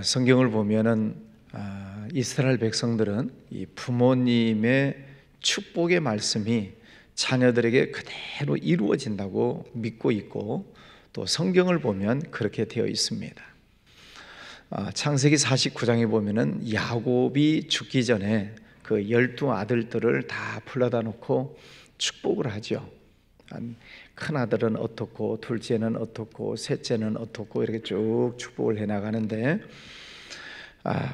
성경을 보면은 이스라엘 백성들은 이 부모님의 축복의 말씀이 자녀들에게 그대로 이루어진다고 믿고 있고, 또 성경을 보면 그렇게 되어 있습니다. 창세기 49장에 보면은 야곱이 죽기 전에 그 12 아들들을 다 불러다 놓고 축복을 하죠. 큰 아들은 어떻고, 둘째는 어떻고, 셋째는 어떻고, 이렇게 쭉 축복을 해 나가는데,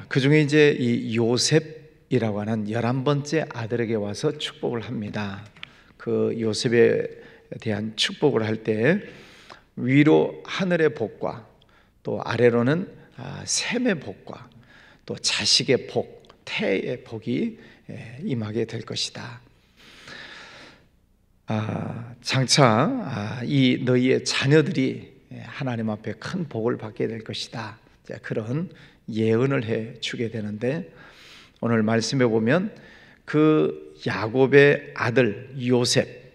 그 중에 이제 이 요셉이라고 하는 11번째 아들에게 와서 축복을 합니다. 그 요셉에 대한 축복을 할 때 위로 하늘의 복과 또 아래로는 샘의 복과 또 자식의 복, 태의 복이 임하게 될 것이다. 장차 이 너희의 자녀들이 하나님 앞에 큰 복을 받게 될 것이다. 그런 예언을 해 주게 되는데, 오늘 말씀에 보면 그 야곱의 아들 요셉,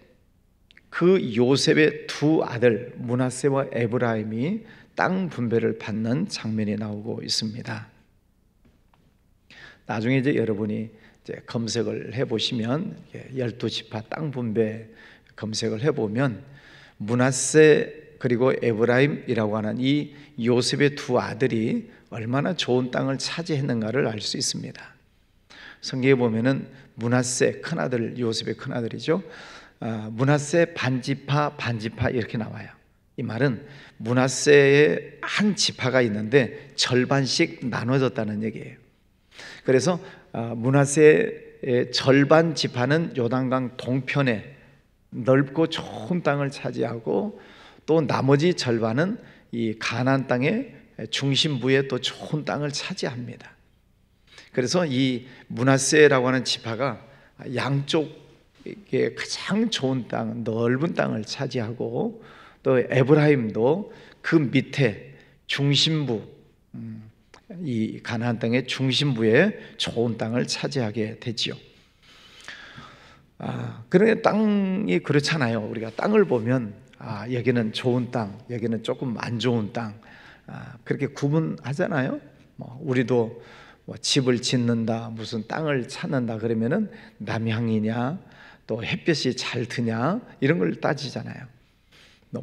그 요셉의 두 아들 므낫세와 에브라임이 땅 분배를 받는 장면이 나오고 있습니다. 나중에 이제 여러분이 검색을 해보시면 12지파 땅 분배 검색을 해보면 므낫세 그리고 에브라임이라고 하는 이 요셉의 두 아들이 얼마나 좋은 땅을 차지했는가를 알 수 있습니다. 성경에 보면은 므낫세 큰아들, 요셉의 큰아들이죠. 므낫세 반지파 이렇게 나와요. 이 말은 므낫세의 한 지파가 있는데 절반씩 나눠졌다는 얘기예요. 그래서 므낫세의 절반 지파는 요단강 동편에 넓고 좋은 땅을 차지하고, 또 나머지 절반은 이 가나안 땅의 중심부에 또 좋은 땅을 차지합니다. 그래서 이 므낫세라고 하는 지파가 양쪽에 가장 좋은 땅, 넓은 땅을 차지하고, 또 에브라임도 그 밑에 중심부, 이 가나안 땅의 중심부에 좋은 땅을 차지하게 되지요. 그런데 땅이 그렇잖아요. 우리가 땅을 보면 여기는 좋은 땅, 여기는 조금 안 좋은 땅, 그렇게 구분하잖아요. 우리도 집을 짓는다, 무슨 땅을 찾는다 그러면은 남향이냐, 또 햇볕이 잘 드냐, 이런 걸 따지잖아요.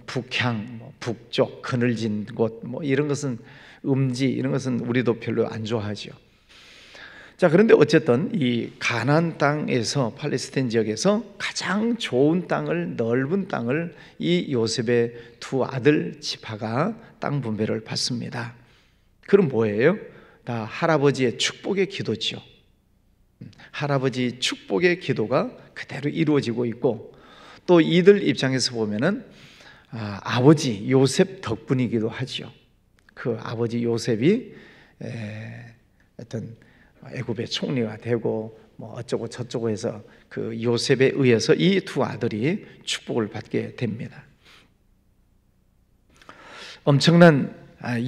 북향, 북쪽, 그늘진 곳, 이런 것은 음지, 이런 것은 우리도 별로 안 좋아하죠. 자, 그런데 어쨌든 이 가나안 땅에서, 팔레스타인 지역에서 가장 좋은 땅을, 넓은 땅을 이 요셉의 두 아들 지파가 땅 분배를 받습니다. 그럼 뭐예요? 다 할아버지의 축복의 기도지요. 할아버지 축복의 기도가 그대로 이루어지고 있고, 또 이들 입장에서 보면은 아버지 요셉 덕분이기도 하죠. 그 아버지 요셉이 어떤 애굽의 총리가 되고 어쩌고 저쩌고 해서 그 요셉에 의해서 이 두 아들이 축복을 받게 됩니다. 엄청난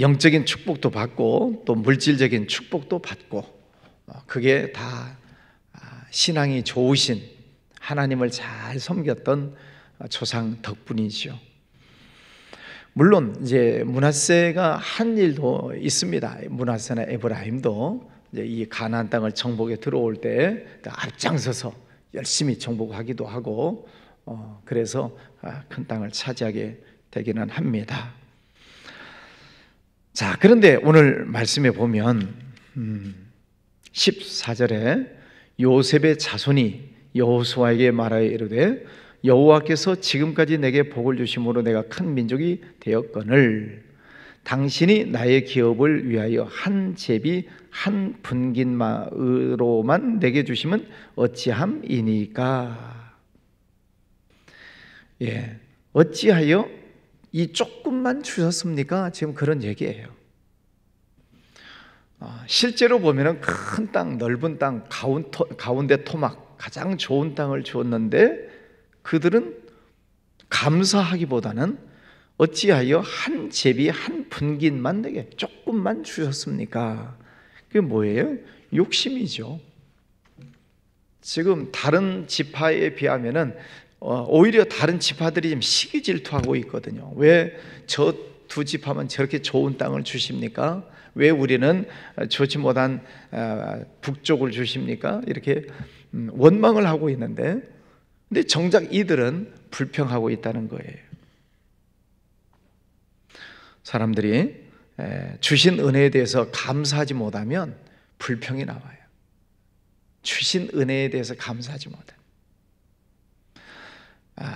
영적인 축복도 받고 또 물질적인 축복도 받고, 그게 다 신앙이 좋으신 하나님을 잘 섬겼던 조상 덕분이죠. 물론 이제 므낫세가 한 일도 있습니다. 므낫세나 에브라임도 이제 이 가나안 땅을 정복에 들어올 때 앞장서서 열심히 정복하기도 하고, 그래서 큰 땅을 차지하게 되기는 합니다. 자, 그런데 오늘 말씀에 보면 14절에 요셉의 자손이 여호수아에게 말하여 이르되 여호와께서 지금까지 내게 복을 주심으로 내가 큰 민족이 되었거늘 당신이 나의 기업을 위하여 한 제비 한 분깃마으로만 내게 주시면 어찌함이니까. 어찌하여 이 조금만 주셨습니까? 지금 그런 얘기예요. 실제로 보면은 큰 땅, 넓은 땅, 가운데 토막, 가장 좋은 땅을 주었는데 그들은 감사하기보다는 어찌하여 한 제비 한 분깃만 내게 조금만 주셨습니까? 그게 뭐예요? 욕심이죠. 지금 다른 지파에 비하면은 오히려 다른 지파들이 지금 시기 질투하고 있거든요. 왜 저 두 집 하면 저렇게 좋은 땅을 주십니까? 왜 우리는 좋지 못한 북쪽을 주십니까? 이렇게 원망을 하고 있는데, 근데 정작 이들은 불평하고 있다는 거예요. 사람들이 주신 은혜에 대해서 감사하지 못하면 불평이 나와요. 주신 은혜에 대해서 감사하지 못해요.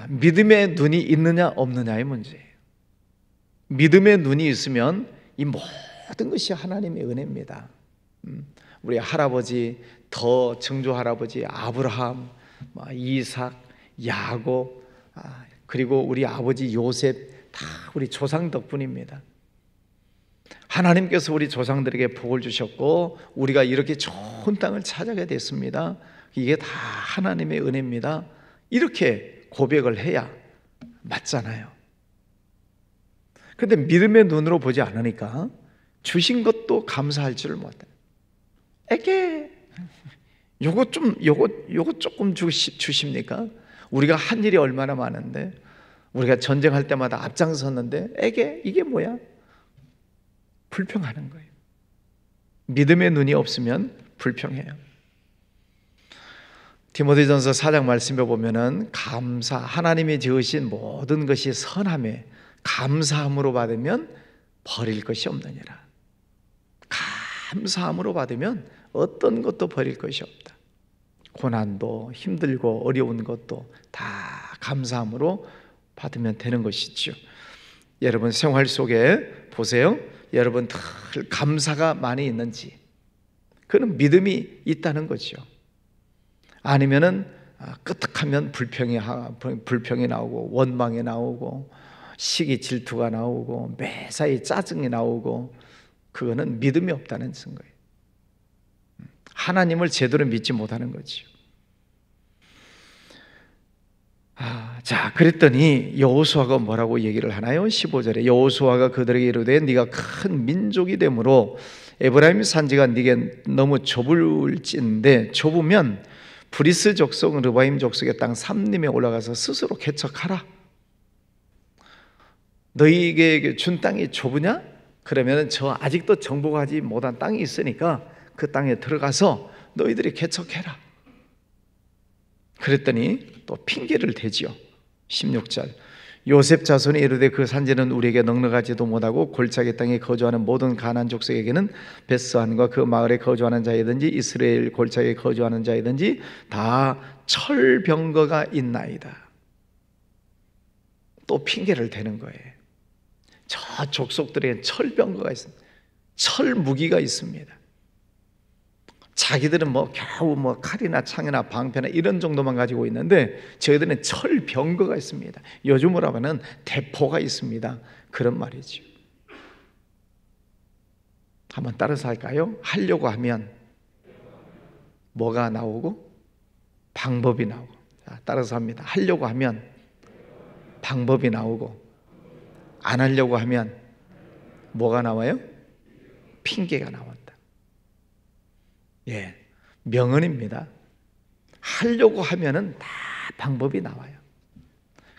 믿음의 눈이 있느냐 없느냐의 문제예요. 믿음의 눈이 있으면 이 모든 것이 하나님의 은혜입니다. 우리 할아버지, 더 증조 할아버지 아브라함, 이삭, 야곱, 그리고 우리 아버지 요셉, 다 우리 조상 덕분입니다. 하나님께서 우리 조상들에게 복을 주셨고 우리가 이렇게 좋은 땅을 찾아가게 됐습니다. 이게 다 하나님의 은혜입니다. 이렇게 고백을 해야 맞잖아요. 그런데 믿음의 눈으로 보지 않으니까 주신 것도 감사할 줄을 못해요. 에게 요거 조금 주십니까? 우리가 한 일이 얼마나 많은데, 우리가 전쟁할 때마다 앞장섰는데 에게 이게 뭐야? 불평하는 거예요. 믿음의 눈이 없으면 불평해요. 디모데전서 4장 말씀에 보면은 하나님이 지으신 모든 것이 선함에 감사함으로 받으면 버릴 것이 없느니라. 감사함으로 받으면 어떤 것도 버릴 것이 없다. 고난도 힘들고 어려운 것도 다 감사함으로 받으면 되는 것이죠. 여러분 생활 속에 보세요. 여러분 늘 감사가 많이 있는지, 그는 믿음이 있다는 거죠. 아니면은 끄떡하면 불평이 나오고 원망이 나오고 시기 질투가 나오고 매사에 짜증이 나오고, 그거는 믿음이 없다는 증거예요. 하나님을 제대로 믿지 못하는 거죠. 자, 그랬더니 여호수아가 뭐라고 얘기를 하나요? 15절에 여호수아가 그들에게 이르되 네가 큰 민족이 되므로 에브라임 산지가 네게 너무 좁을진데 좁으면 브리스 족속 르바임 족속의 땅 삼림에 올라가서 스스로 개척하라. 너희에게 준 땅이 좁으냐? 그러면 저 아직도 정복하지 못한 땅이 있으니까 그 땅에 들어가서 너희들이 개척해라. 그랬더니 또 핑계를 대지요. 16절 요셉 자손이 이르되 그 산지는 우리에게 넉넉하지도 못하고 골짜기 땅에 거주하는 모든 가나안 족속에게는 베스안과 그 마을에 거주하는 자이든지 이스라엘 골짜기에 거주하는 자이든지 다 철병거가 있나이다. 또 핑계를 대는 거예요. 저 족속들에게 철병거가 있습니다. 철무기가 있습니다. 자기들은 겨우 칼이나 창이나 방패나 이런 정도만 가지고 있는데 저희들은 철병거가 있습니다. 요즘으로 하면 대포가 있습니다. 그런 말이죠. 한번 따라서 할까요? 하려고 하면 뭐가 나오고 방법이 나오고. 자, 따라서 합니다. 하려고 하면 방법이 나오고, 안 하려고 하면 뭐가 나와요? 핑계가 나온다. 예, 명언입니다. 하려고 하면은 다 방법이 나와요.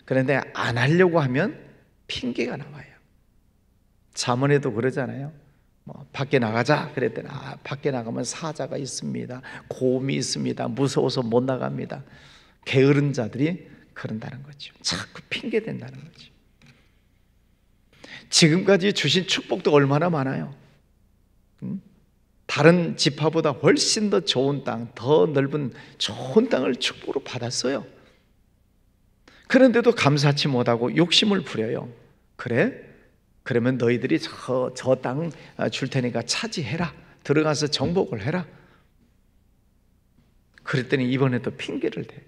그런데 안 하려고 하면 핑계가 나와요. 잠언에도 그러잖아요. 밖에 나가자 그랬더니 밖에 나가면 사자가 있습니다. 곰이 있습니다. 무서워서 못 나갑니다. 게으른 자들이 그런다는 거죠. 자꾸 핑계 댄다는 거죠. 지금까지 주신 축복도 얼마나 많아요. 다른 지파보다 훨씬 더 좋은 땅, 더 넓은 좋은 땅을 축복으로 받았어요. 그런데도 감사치 못하고 욕심을 부려요. 그래? 그러면 너희들이 저 땅 줄 테니까 차지해라. 들어가서 정복을 해라. 그랬더니 이번에도 핑계를 대요.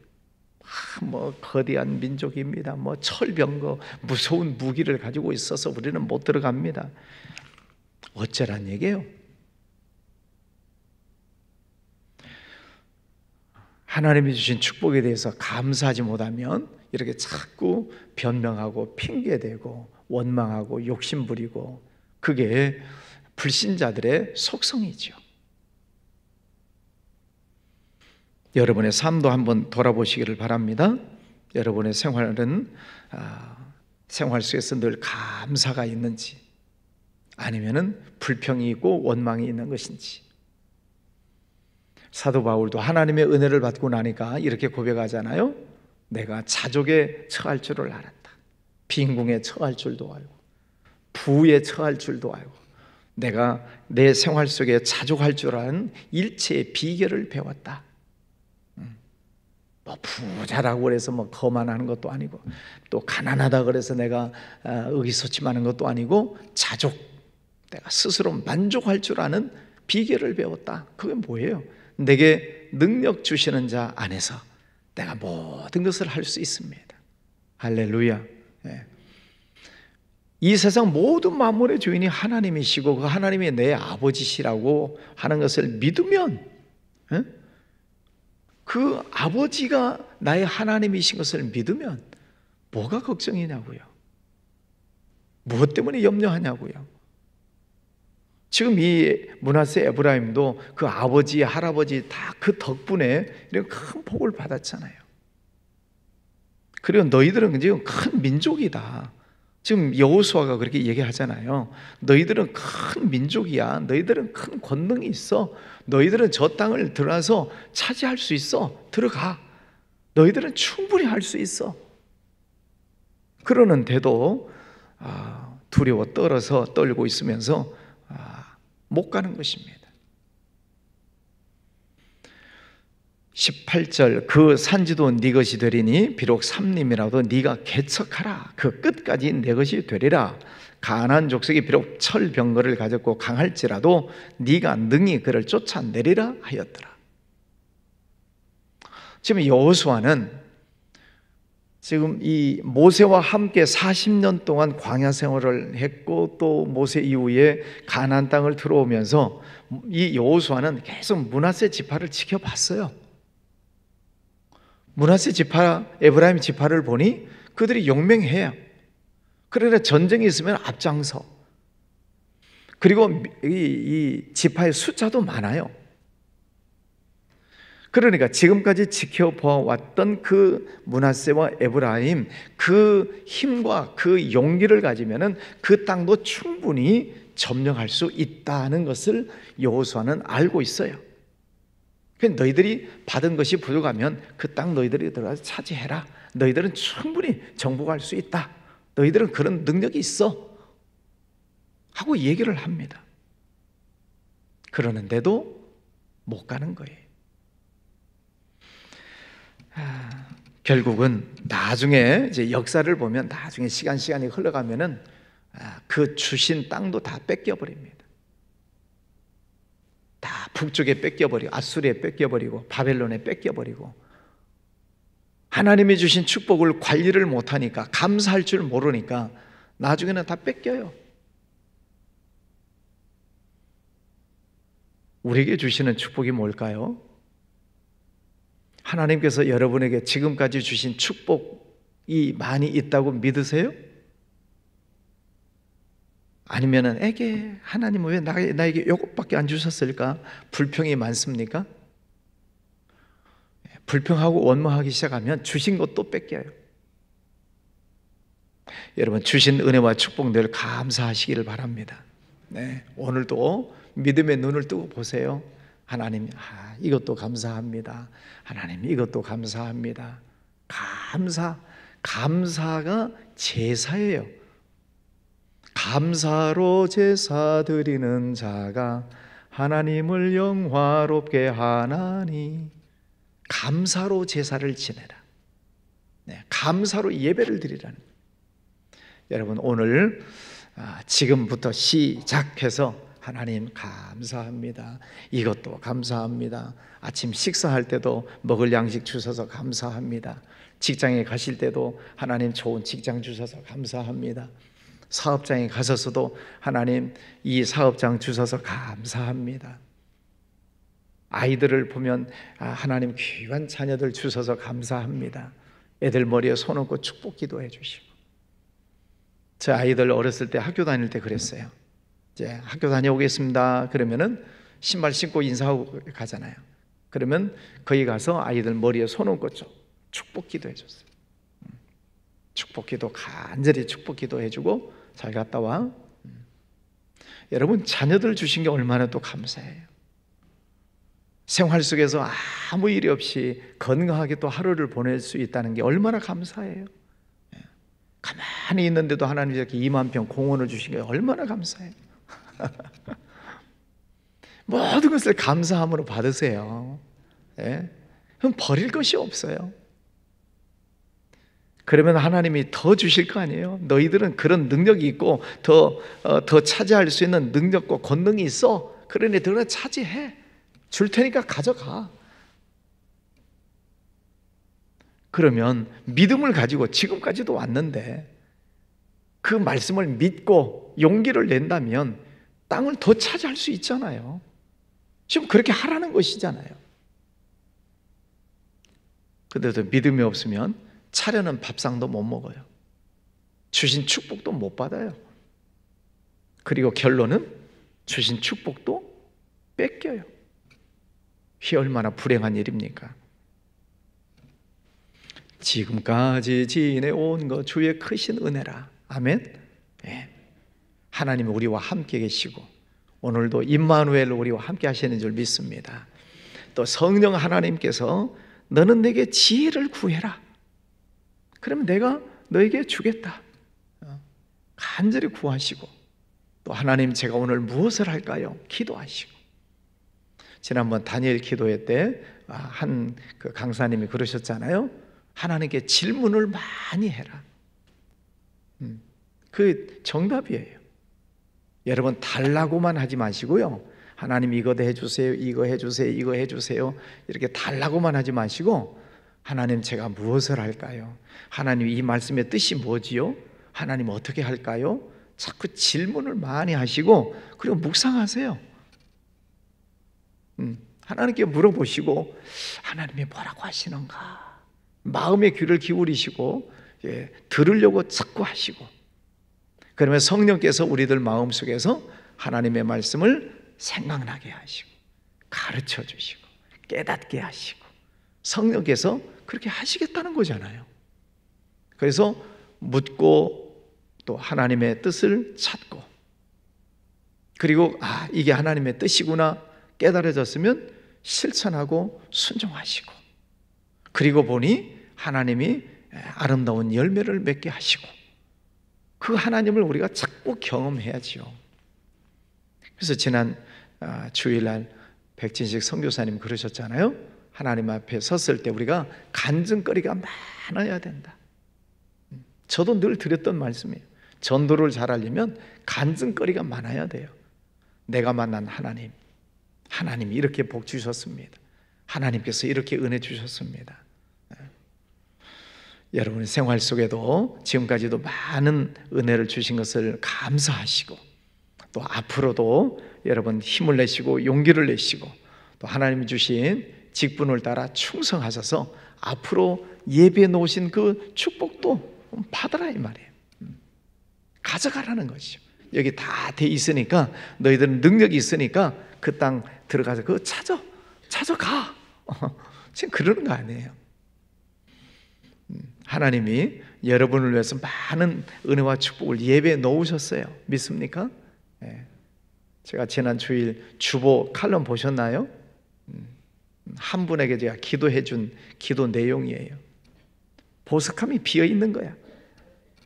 거대한 민족입니다. 철병거, 무서운 무기를 가지고 있어서 우리는 못 들어갑니다. 어쩌란 얘기예요? 하나님이 주신 축복에 대해서 감사하지 못하면 이렇게 자꾸 변명하고 핑계대고 원망하고 욕심부리고, 그게 불신자들의 속성이죠. 여러분의 삶도 한번 돌아보시기를 바랍니다. 여러분의 생활은 생활 속에서 늘 감사가 있는지, 아니면은 불평이 있고 원망이 있는 것인지. 사도 바울도 하나님의 은혜를 받고 나니까 이렇게 고백하잖아요. 내가 자족에 처할 줄을 알았다. 빈궁에 처할 줄도 알고 부에 처할 줄도 알고 내가 내 생활 속에 자족할 줄 아는 일체의 비결을 배웠다. 뭐 부자라고 그래서 뭐 거만하는 것도 아니고, 또 가난하다 그래서 내가 의기소침하는 것도 아니고, 자족, 내가 스스로 만족할 줄 아는 비결을 배웠다. 그게 뭐예요? 내게 능력 주시는 자 안에서 내가 모든 것을 할 수 있습니다. 할렐루야. 예. 이 세상 모든 만물의 주인이 하나님이시고 그 하나님이 내 아버지시라고 하는 것을 믿으면, 예? 그 아버지가 나의 하나님이신 것을 믿으면 뭐가 걱정이냐고요? 무엇 때문에 염려하냐고요? 지금 이 므낫세 에브라임도 그 아버지, 할아버지 다 그 덕분에 이런 큰 복을 받았잖아요. 그리고 너희들은 지금 큰 민족이다. 지금 여호수아가 그렇게 얘기하잖아요. 너희들은 큰 민족이야. 너희들은 큰 권능이 있어. 너희들은 저 땅을 들어가서 차지할 수 있어. 들어가. 너희들은 충분히 할 수 있어. 그러는데도 두려워 떨고 있으면서 못 가는 것입니다. 18절, 그 산지도 네 것이 되리니 비록 삼림이라도 네가 개척하라. 그 끝까지 내 것이 되리라. 가나안 족속이 비록 철병거를 가졌고 강할지라도 네가 능히 그를 쫓아내리라 하였더라. 지금 여호수아는 지금 이 모세와 함께 40년 동안 광야 생활을 했고, 또 모세 이후에 가나안 땅을 들어오면서 이 여호수아는 계속 므낫세 지파를 지켜봤어요. 므낫세 지파, 에브라임 지파를 보니 그들이 용맹해요. 그러나 전쟁이 있으면 앞장서. 그리고 이 지파의 숫자도 많아요. 그러니까 지금까지 지켜보았던 그 므낫세와 에브라임, 그 힘과 그 용기를 가지면은 그 땅도 충분히 점령할 수 있다는 것을 여호수아는 알고 있어요. 너희들이 받은 것이 부족하면 그 땅 너희들이 들어가서 차지해라. 너희들은 충분히 정복할 수 있다. 너희들은 그런 능력이 있어 하고 얘기를 합니다. 그러는데도 못 가는 거예요. 결국은 나중에 이제 역사를 보면, 나중에 시간이 흘러가면은 그 주신 땅도 다 뺏겨버립니다. 다 북쪽에 뺏겨버리고, 아수리에 뺏겨버리고, 바벨론에 뺏겨버리고, 하나님이 주신 축복을 관리를 못하니까, 감사할 줄 모르니까 나중에는 다 뺏겨요. 우리에게 주시는 축복이 뭘까요? 하나님께서 여러분에게 지금까지 주신 축복이 많이 있다고 믿으세요? 아니면은 하나님은 왜 나에게 이것밖에 안 주셨을까? 불평이 많습니까? 불평하고 원망하기 시작하면 주신 것도 뺏겨요. 여러분, 주신 은혜와 축복 늘 감사하시기를 바랍니다. 네, 오늘도 믿음의 눈을 뜨고 보세요. 하나님, 이것도 감사합니다. 하나님, 이것도 감사합니다. 감사가 제사예요. 감사로 제사 드리는 자가 하나님을 영화롭게 하나니. 감사로 제사를 지내라. 네, 감사로 예배를 드리라는 거예요. 여러분, 오늘 지금부터 시작해서 하나님 감사합니다. 이것도 감사합니다. 아침 식사할 때도 먹을 양식 주셔서 감사합니다. 직장에 가실 때도 하나님 좋은 직장 주셔서 감사합니다. 사업장에 가셔서도 하나님 이 사업장 주셔서 감사합니다. 아이들을 보면 하나님 귀한 자녀들 주셔서 감사합니다. 애들 머리에 손 얹고 축복 기도해 주시고. 제 아이들 어렸을 때 학교 다닐 때 그랬어요. 이제 학교 다녀오겠습니다 그러면은 신발 신고 인사하고 가잖아요. 그러면 거기 가서 아이들 머리에 손 얹고 축복 기도해 줬어요. 축복기도 간절히 축복기도 해주고 잘 갔다 와. 여러분 자녀들 주신 게 얼마나 또 감사해요. 생활 속에서 아무 일이 없이 건강하게 또 하루를 보낼 수 있다는 게 얼마나 감사해요. 가만히 있는데도 하나님이 이렇게 2만 평 공원을 주신 게 얼마나 감사해요. 모든 것을 감사함으로 받으세요. 그럼 버릴 것이 없어요. 그러면 하나님이 더 주실 거 아니에요. 너희들은 그런 능력이 있고 더 차지할 수 있는 능력과 권능이 있어. 그러니 너희는 차지해. 줄 테니까 가져가. 그러면 믿음을 가지고 지금까지도 왔는데 그 말씀을 믿고 용기를 낸다면 땅을 더 차지할 수 있잖아요. 지금 그렇게 하라는 것이잖아요. 그런데도 믿음이 없으면 차려는 밥상도 못 먹어요. 주신 축복도 못 받아요. 그리고 결론은 주신 축복도 뺏겨요. 이게 얼마나 불행한 일입니까? 지금까지 지내온 것 주의 크신 은혜라. 아멘. 하나님이 우리와 함께 계시고 오늘도 임마누엘 우리와 함께 하시는 줄 믿습니다. 또 성령 하나님께서 너는 내게 지혜를 구해라. 그러면 내가 너에게 주겠다. 간절히 구하시고 또 하나님 제가 오늘 무엇을 할까요? 기도하시고. 지난번 다니엘 기도회 때 한 그 강사님이 그러셨잖아요. 하나님께 질문을 많이 해라. 그 정답이에요. 여러분 달라고만 하지 마시고요. 하나님 이거 해주세요, 이거 해주세요, 이거 해주세요 이렇게 달라고만 하지 마시고 하나님 제가 무엇을 할까요? 하나님 이 말씀의 뜻이 뭐지요? 하나님 어떻게 할까요? 자꾸 질문을 많이 하시고 그리고 묵상하세요. 하나님께 물어보시고 하나님이 뭐라고 하시는가 마음의 귀를 기울이시고 들으려고 자꾸 하시고 그러면 성령께서 우리들 마음속에서 하나님의 말씀을 생각나게 하시고 가르쳐 주시고 깨닫게 하시고 성령께서 그렇게 하시겠다는 거잖아요. 그래서 묻고 또 하나님의 뜻을 찾고 그리고 이게 하나님의 뜻이구나 깨달아졌으면 실천하고 순종하시고 그리고 보니 하나님이 아름다운 열매를 맺게 하시고 그 하나님을 우리가 자꾸 경험해야지요. 그래서 지난 주일날 백진식 선교사님 그러셨잖아요. 하나님 앞에 섰을 때 우리가 간증거리가 많아야 된다. 저도 늘 드렸던 말씀이에요. 전도를 잘하려면 간증거리가 많아야 돼요. 내가 만난 하나님, 하나님이 이렇게 복 주셨습니다. 하나님께서 이렇게 은혜 주셨습니다. 여러분의 생활 속에도 지금까지도 많은 은혜를 주신 것을 감사하시고 또 앞으로도 여러분 힘을 내시고 용기를 내시고 또 하나님이 주신 직분을 따라 충성하셔서 앞으로 예비해 놓으신 그 축복도 받으라 이 말이에요. 가져가라는 것이죠. 여기 다 돼 있으니까 너희들은 능력이 있으니까 그 땅 들어가서 그거 찾아가. 지금 그러는 거 아니에요. 하나님이 여러분을 위해서 많은 은혜와 축복을 예배해 놓으셨어요. 믿습니까? 제가 지난 주일 주보 칼럼 보셨나요? 한 분에게 제가 기도해 준 기도 내용이에요. 보석함이 비어 있는 거야.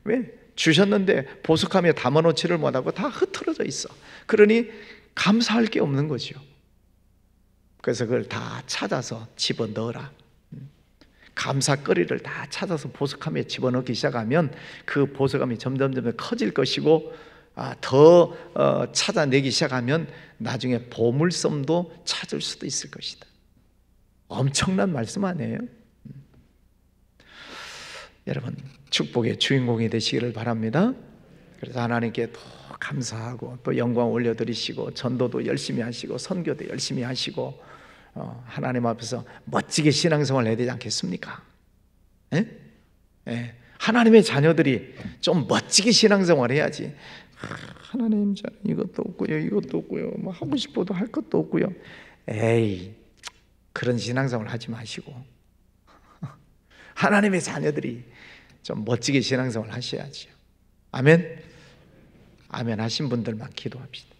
왜? 주셨는데 보석함에 담아놓지를 못하고 다 흩어져 있어. 그러니 감사할 게 없는 거죠. 그래서 그걸 다 찾아서 집어넣어라. 감사거리를 다 찾아서 보석함에 집어넣기 시작하면 그 보석함이 점점 커질 것이고 더 찾아내기 시작하면 나중에 보물섬도 찾을 수도 있을 것이다. 엄청난 말씀 아니에요? 여러분 축복의 주인공이 되시기를 바랍니다. 그래서 하나님께 더 감사하고 또 영광 올려드리시고 전도도 열심히 하시고 선교도 열심히 하시고 하나님 앞에서 멋지게 신앙생활 해야 되지 않겠습니까? 하나님의 자녀들이 좀 멋지게 신앙생활 해야지. 하나님 저는 이것도 없고요 이것도 없고요 뭐 하고 싶어도 할 것도 없고요. 에이 그런 신앙생활 하지 마시고 하나님의 자녀들이 좀 멋지게 신앙생활 하셔야지요. 아멘. 아멘 하신 분들만 기도합시다.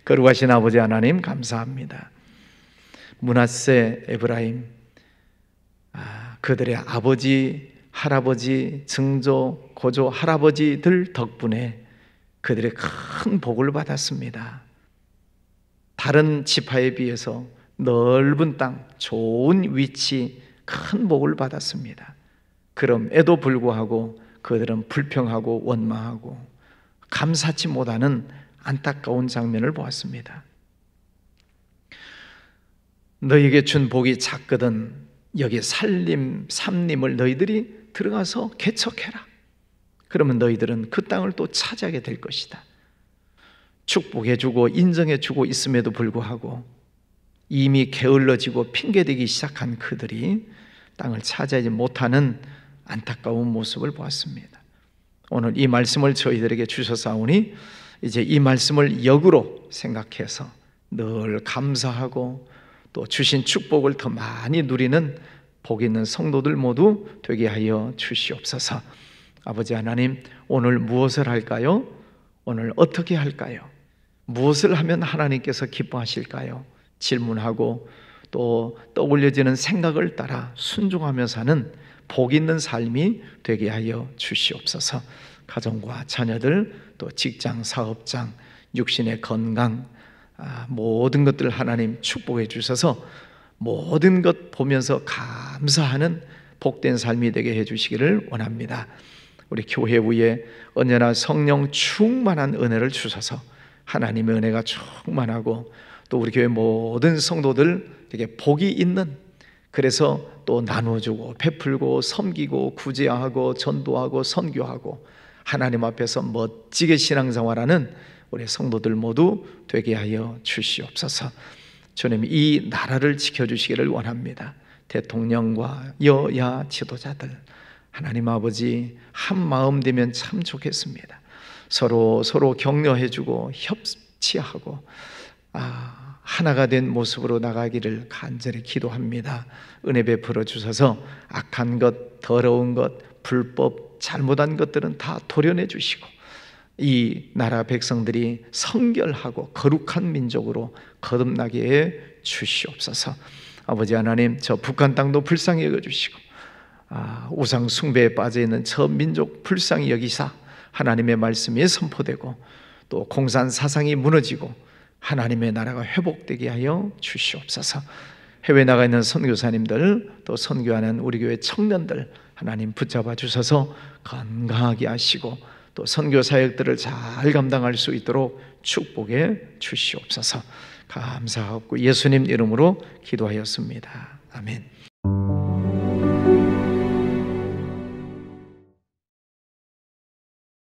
거룩하신 아버지 하나님 감사합니다. 므낫세, 에브라임, 그들의 아버지, 할아버지, 증조, 고조, 할아버지들 덕분에 그들의 큰 복을 받았습니다. 다른 지파에 비해서 넓은 땅, 좋은 위치, 큰 복을 받았습니다. 그럼에도 불구하고 그들은 불평하고 원망하고 감사치 못하는 안타까운 장면을 보았습니다. 너에게 준 복이 작거든 여기 삼림을 너희들이 들어가서 개척해라. 그러면 너희들은 그 땅을 또 차지하게 될 것이다. 축복해주고 인정해주고 있음에도 불구하고 이미 게을러지고 핑계대기 시작한 그들이 땅을 차지하지 못하는 안타까운 모습을 보았습니다. 오늘 이 말씀을 저희들에게 주셨사오니 이제 이 말씀을 역으로 생각해서 늘 감사하고 또 주신 축복을 더 많이 누리는 복 있는 성도들 모두 되게 하여 주시옵소서. 아버지 하나님, 오늘 무엇을 할까요? 오늘 어떻게 할까요? 무엇을 하면 하나님께서 기뻐하실까요? 질문하고 또 떠올려지는 생각을 따라 순종하며 사는 복 있는 삶이 되게 하여 주시옵소서. 가정과 자녀들, 또 직장, 사업장, 육신의 건강, 모든 것들 하나님 축복해 주셔서 모든 것 보면서 감사하는 복된 삶이 되게 해주시기를 원합니다. 우리 교회 위에 언제나 성령 충만한 은혜를 주셔서 하나님의 은혜가 충만하고 또 우리 교회 모든 성도들 되게 복이 있는, 그래서 또 나눠주고 베풀고 섬기고 구제하고 전도하고 선교하고 하나님 앞에서 멋지게 신앙생활하는 우리 성도들 모두 되게 하여 주시옵소서. 주님, 이 나라를 지켜주시기를 원합니다. 대통령과 여야 지도자들 하나님 아버지 한 마음 되면 참 좋겠습니다. 서로 격려해주고 협치하고 하나가 된 모습으로 나가기를 간절히 기도합니다. 은혜 베풀어 주셔서 악한 것, 더러운 것, 불법, 잘못한 것들은 다 도려내 주시고 이 나라 백성들이 성결하고 거룩한 민족으로 거듭나게 해 주시옵소서. 아버지 하나님, 저 북한 땅도 불쌍히 여겨주시고 우상 숭배에 빠져있는 저 민족 불쌍히 여기사 하나님의 말씀이 선포되고 또 공산 사상이 무너지고 하나님의 나라가 회복되게 하여 주시옵소서. 해외 나가 있는 선교사님들, 또 선교하는 우리 교회 청년들 하나님 붙잡아 주셔서 건강하게 하시고 또 선교 사역들을 잘 감당할 수 있도록 축복해 주시옵소서. 감사하고 예수님 이름으로 기도하였습니다. 아멘.